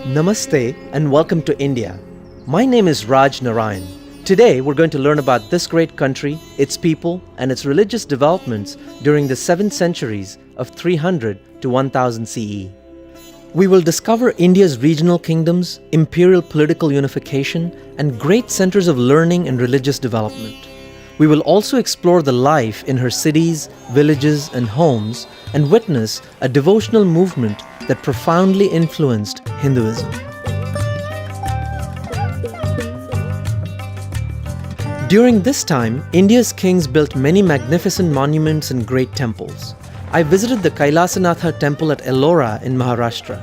Namaste and welcome to India. My name is Raj Narayan. Today we're going to learn about this great country, its people, and its religious developments during the 7 centuries of 300 to 1000 CE. We will discover India's regional kingdoms, imperial political unification, and great centers of learning and religious development. We will also explore the life in her cities, villages, and homes, and witness a devotional movement that profoundly influenced Hinduism. During this time, India's kings built many magnificent monuments and great temples. I visited the Kailasanatha temple at Ellora in Maharashtra.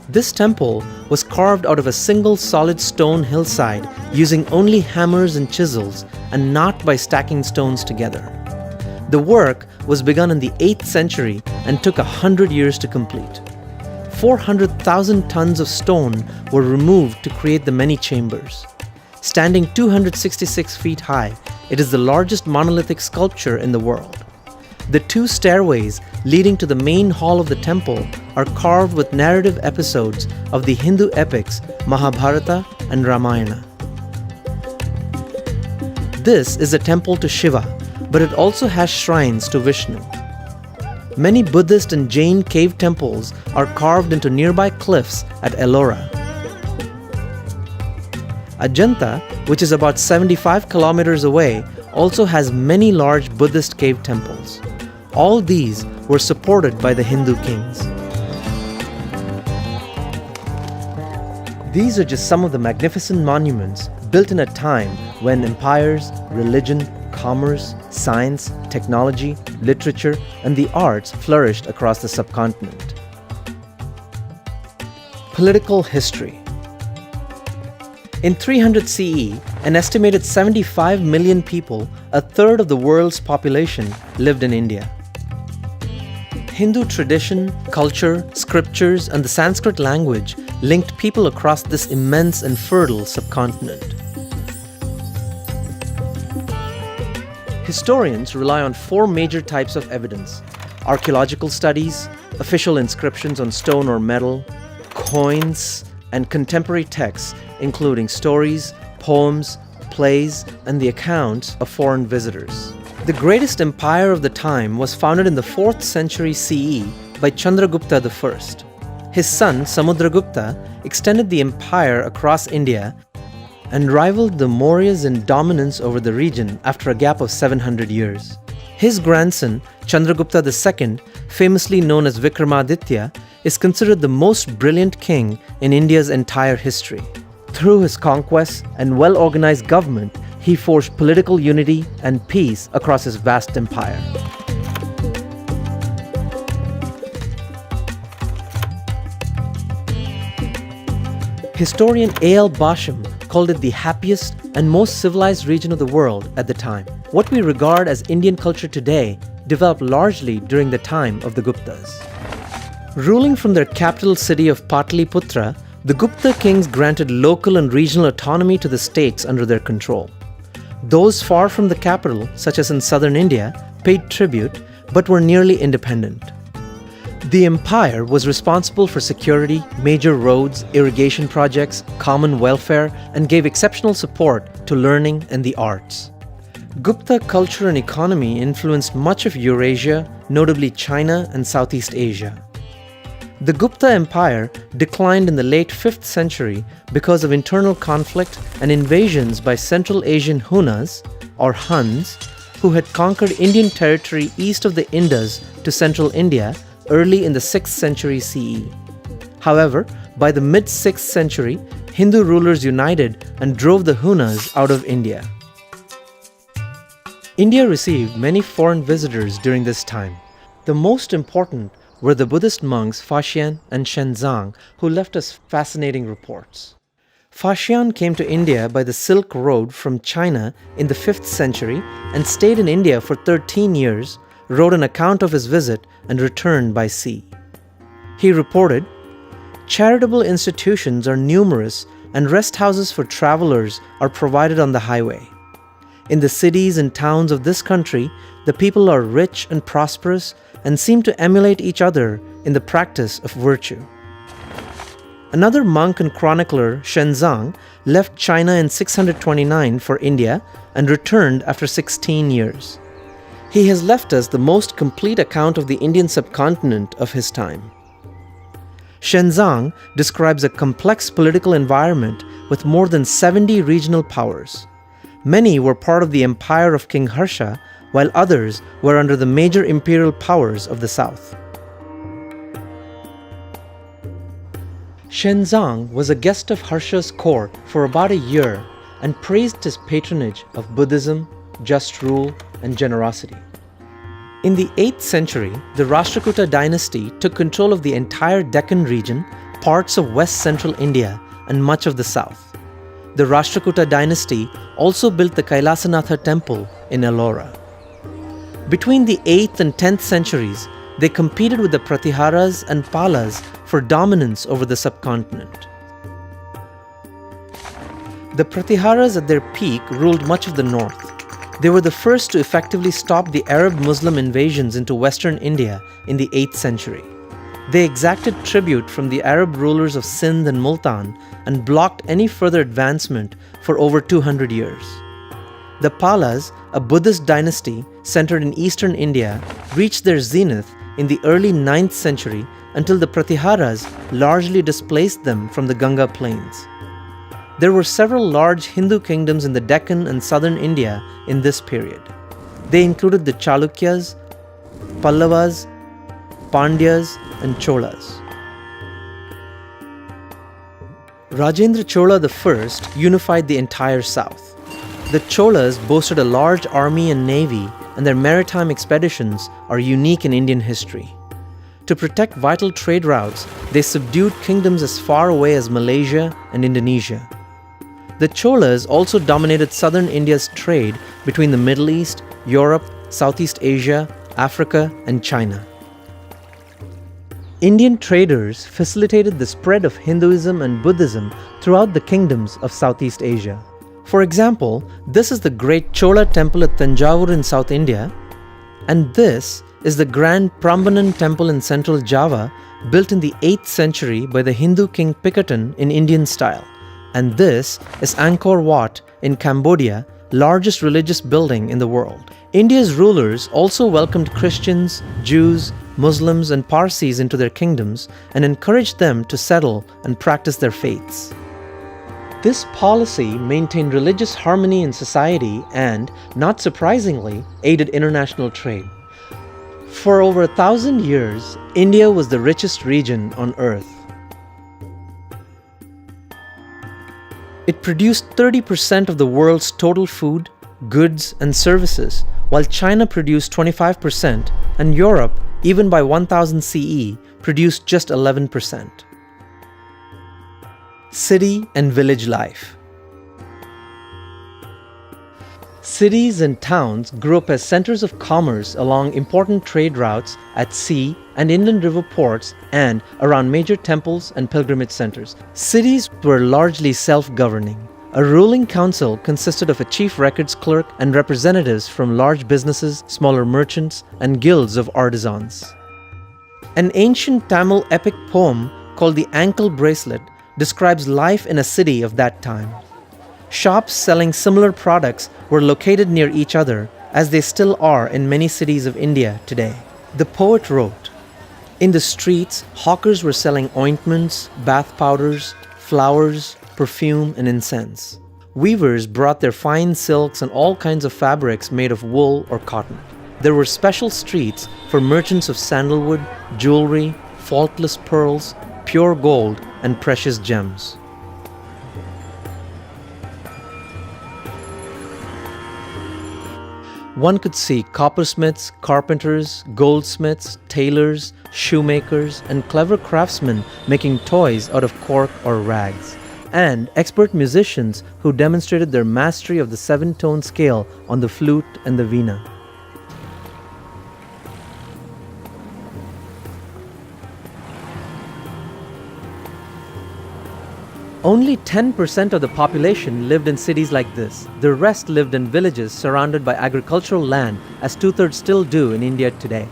This temple was carved out of a single solid stone hillside using only hammers and chisels and not by stacking stones together. The work was begun in the 8th century and took 100 years to complete. 400,000 tons of stone were removed to create the many chambers. Standing 266 feet high, it is the largest monolithic sculpture in the world. The 2 stairways leading to the main hall of the temple are carved with narrative episodes of the Hindu epics Mahabharata and Ramayana. This is a temple to Shiva, but it also has shrines to Vishnu. Many Buddhist and Jain cave temples are carved into nearby cliffs at Ellora. Ajanta, which is about 75 kilometers away, also has many large Buddhist cave temples. All these were supported by the Hindu kings. These are just some of the magnificent monuments built in a time when empires, religion, commerce, science, technology, literature, and the arts flourished across the subcontinent. Political history. In 300 CE, an estimated 75 million people, a third of the world's population, lived in India. Hindu tradition, culture, scriptures, and the Sanskrit language linked people across this immense and fertile subcontinent. Historians rely on 4 major types of evidence: archaeological studies, official inscriptions on stone or metal, coins, and contemporary texts including stories, poems, plays, and the accounts of foreign visitors. The greatest empire of the time was founded in the 4th century CE by Chandragupta I. His son Samudragupta extended the empire across India and rivaled the Mauryas in dominance over the region after a gap of 700 years. His grandson, Chandragupta II, famously known as Vikramaditya, is considered the most brilliant king in India's entire history. Through his conquests and well-organized government, he forged political unity and peace across his vast empire. Historian A.L. Basham called it the happiest and most civilized region of the world at the time. What we regard as Indian culture today developed largely during the time of the Guptas. Ruling from their capital city of Pataliputra, the Gupta kings granted local and regional autonomy to the states under their control. Those far from the capital, such as in southern India, paid tribute but were nearly independent. The empire was responsible for security, major roads, irrigation projects, common welfare, and gave exceptional support to learning and the arts. Gupta culture and economy influenced much of Eurasia, notably China and Southeast Asia. The Gupta Empire declined in the late 5th century because of internal conflict and invasions by Central Asian Hunas, or Huns, who had conquered Indian territory east of the Indus to central India early in the 6th century CE. However, by the mid-6th century, Hindu rulers united and drove the Hunas out of India. India received many foreign visitors during this time. The most important were the Buddhist monks Faxian and Shenzang, who left us fascinating reports. Faxian came to India by the Silk Road from China in the 5th century and stayed in India for 13 years, wrote an account of his visit, and returned by sea. He reported, "Charitable institutions are numerous and rest houses for travelers are provided on the highway. In the cities and towns of this country, the people are rich and prosperous and seem to emulate each other in the practice of virtue. Another monk and chronicler, Shenzang, left China in 629 for India and returned after 16 years. He has left us the most complete account of the Indian subcontinent of his time. Shenzang describes a complex political environment with more than 70 regional powers. Many were part of the empire of King Harsha, while others were under the major imperial powers of the south. Shenzang was a guest of Harsha's court for about a year and praised his patronage of Buddhism, just rule, and generosity. In the 8th century, the Rashtrakuta dynasty took control of the entire Deccan region, parts of west-central India, and much of the south. The Rashtrakuta dynasty also built the Kailasanatha temple in Ellora. Between the 8th and 10th centuries, they competed with the Pratiharas and Palas for dominance over the subcontinent. The Pratiharas at their peak ruled much of the north. They were the first to effectively stop the Arab-Muslim invasions into western India in the 8th century. They exacted tribute from the Arab rulers of Sindh and Multan and blocked any further advancement for over 200 years. The Palas, a Buddhist dynasty centered in eastern India, reached their zenith in the early 9th century until the Pratiharas largely displaced them from the Ganga plains. There were several large Hindu kingdoms in the Deccan and southern India in this period. They included the Chalukyas, Pallavas, Pandyas, and Cholas. Rajendra Chola I unified the entire south. The Cholas boasted a large army and navy, and their maritime expeditions are unique in Indian history. To protect vital trade routes, they subdued kingdoms as far away as Malaysia and Indonesia. The Cholas also dominated southern India's trade between the Middle East, Europe, Southeast Asia, Africa, and China. Indian traders facilitated the spread of Hinduism and Buddhism throughout the kingdoms of Southeast Asia. For example, this is the great Chola temple at Tanjavur in South India, and this is the grand Prambanan temple in central Java, built in the 8th century by the Hindu king Pikatan in Indian style. And this is Angkor Wat in Cambodia, largest religious building in the world. India's rulers also welcomed Christians, Jews, Muslims, and Parsis into their kingdoms and encouraged them to settle and practice their faiths. This policy maintained religious harmony in society and, not surprisingly, aided international trade. For over 1,000 years, India was the richest region on earth. It produced 30% of the world's total food, goods, and services, while China produced 25% and Europe, even by 1000 CE, produced just 11%. City and village life. Cities and towns grew up as centers of commerce along important trade routes at sea and inland river ports and around major temples and pilgrimage centers. Cities were largely self-governing. A ruling council consisted of a chief records clerk and representatives from large businesses, smaller merchants, and guilds of artisans. An ancient Tamil epic poem called The Ankle Bracelet describes life in a city of that time. Shops selling similar products were located near each other, as they still are in many cities of India today. The poet wrote, "In the streets, hawkers were selling ointments, bath powders, flowers, perfume, and incense. Weavers brought their fine silks and all kinds of fabrics made of wool or cotton. There were special streets for merchants of sandalwood, jewelry, faultless pearls, pure gold, and precious gems." One could see coppersmiths, carpenters, goldsmiths, tailors, shoemakers, and clever craftsmen making toys out of cork or rags, and expert musicians who demonstrated their mastery of the 7-tone scale on the flute and the veena. Only 10% of the population lived in cities like this. The rest lived in villages surrounded by agricultural land, as 2/3 still do in India today.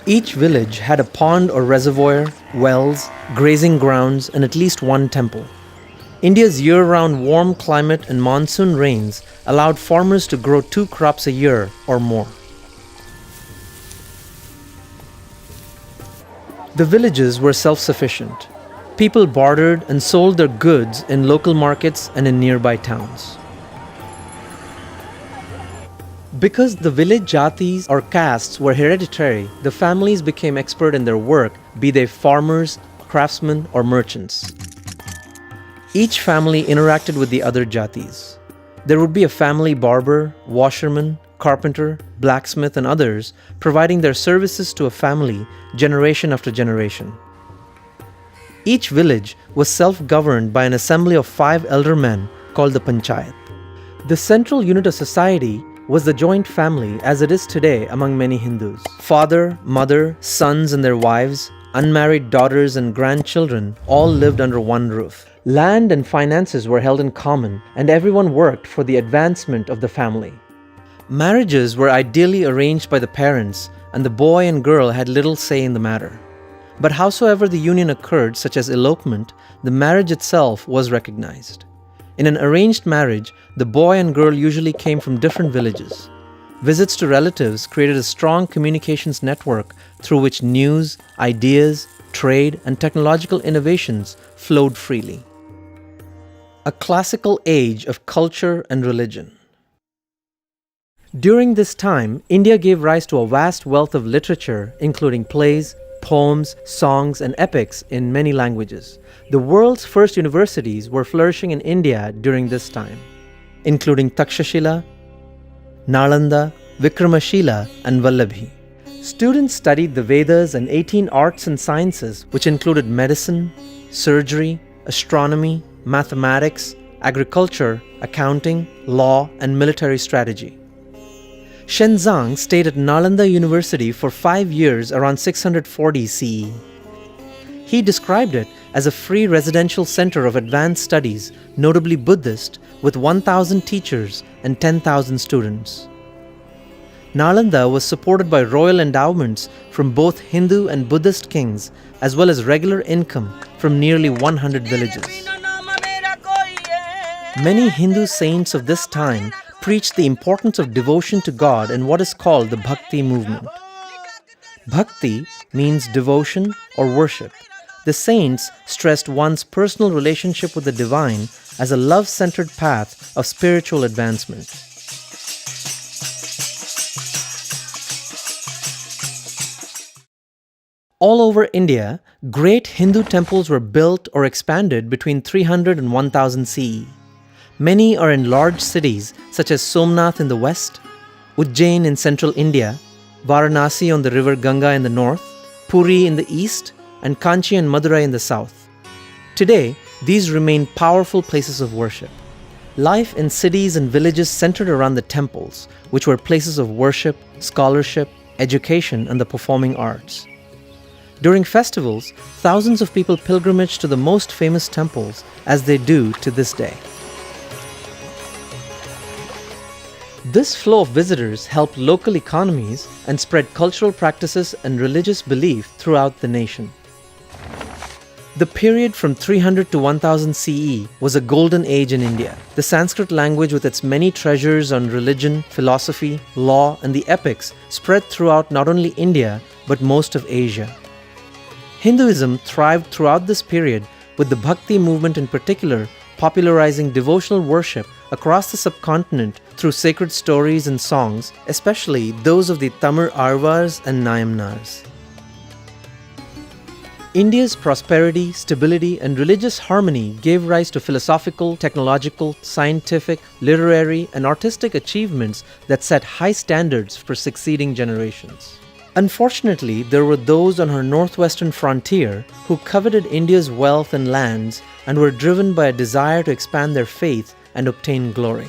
Each village had a pond or reservoir, wells, grazing grounds, and at least one temple. India's year-round warm climate and monsoon rains allowed farmers to grow 2 crops a year or more. The villages were self-sufficient. People bartered and sold their goods in local markets and in nearby towns. Because the village jatis or castes were hereditary, the families became expert in their work, be they farmers, craftsmen, or merchants. Each family interacted with the other jatis. There would be a family barber, washerman, carpenter, blacksmith, and others providing their services to a family generation after generation. Each village was self-governed by an assembly of 5 elder men called the panchayat. The central unit of society was the joint family as it is today among many Hindus. Father, mother, sons and their wives, unmarried daughters and grandchildren all lived under one roof. Land and finances were held in common and everyone worked for the advancement of the family. Marriages were ideally arranged by the parents and the boy and girl had little say in the matter. But howsoever the union occurred, such as elopement, the marriage itself was recognized. In an arranged marriage, the boy and girl usually came from different villages. Visits to relatives created a strong communications network through which news, ideas, trade, and technological innovations flowed freely. A classical age of culture and religion. During this time, India gave rise to a vast wealth of literature, including plays, poems, songs, and epics in many languages. The world's first universities were flourishing in India during this time, including Takshashila, Nalanda, Vikramashila, and Vallabhi. Students studied the Vedas and 18 arts and sciences, which included medicine, surgery, astronomy, mathematics, agriculture, accounting, law, and military strategy. Shenzang stayed at Nalanda University for 5 years around 640 CE. He described it as a free residential center of advanced studies, notably Buddhist, with 1,000 teachers and 10,000 students. Nalanda was supported by royal endowments from both Hindu and Buddhist kings, as well as regular income from nearly 100 villages. Many Hindu saints of this time preached the importance of devotion to God in what is called the Bhakti movement. Bhakti means devotion or worship. The saints stressed one's personal relationship with the divine as a love-centered path of spiritual advancement. All over India, great Hindu temples were built or expanded between 300 and 1000 CE. Many are in large cities such as Somnath in the west, Ujjain in central India, Varanasi on the river Ganga in the north, Puri in the east, and Kanchi and Madurai in the south. Today, these remain powerful places of worship. Life in cities and villages centered around the temples, which were places of worship, scholarship, education, and the performing arts. During festivals, thousands of people pilgrimage to the most famous temples, as they do to this day. This flow of visitors helped local economies and spread cultural practices and religious belief throughout the nation. The period from 300 to 1000 CE was a golden age in India. The Sanskrit language, with its many treasures on religion, philosophy, law, and the epics, spread throughout not only India but most of Asia. Hinduism thrived throughout this period, with the Bhakti movement in particular popularizing devotional worship across the subcontinent through sacred stories and songs, especially those of the Tamil Arvars and Nayamnars. India's prosperity, stability, and religious harmony gave rise to philosophical, technological, scientific, literary, and artistic achievements that set high standards for succeeding generations. Unfortunately, there were those on her northwestern frontier who coveted India's wealth and lands and were driven by a desire to expand their faith and obtain glory.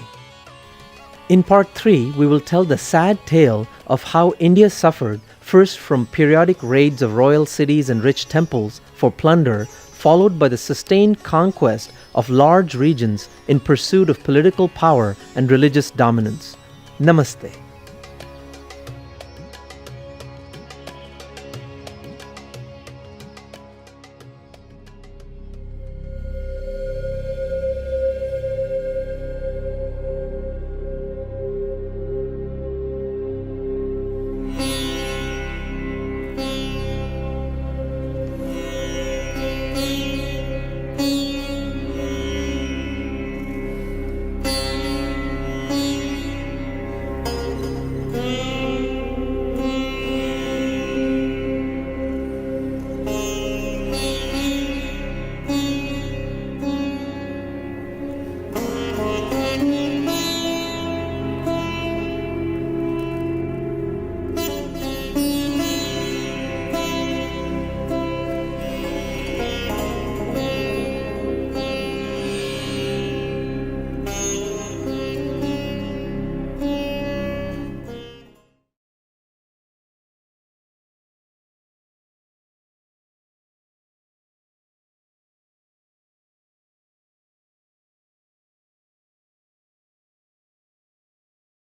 In part 3, we will tell the sad tale of how India suffered first from periodic raids of royal cities and rich temples for plunder, followed by the sustained conquest of large regions in pursuit of political power and religious dominance. Namaste.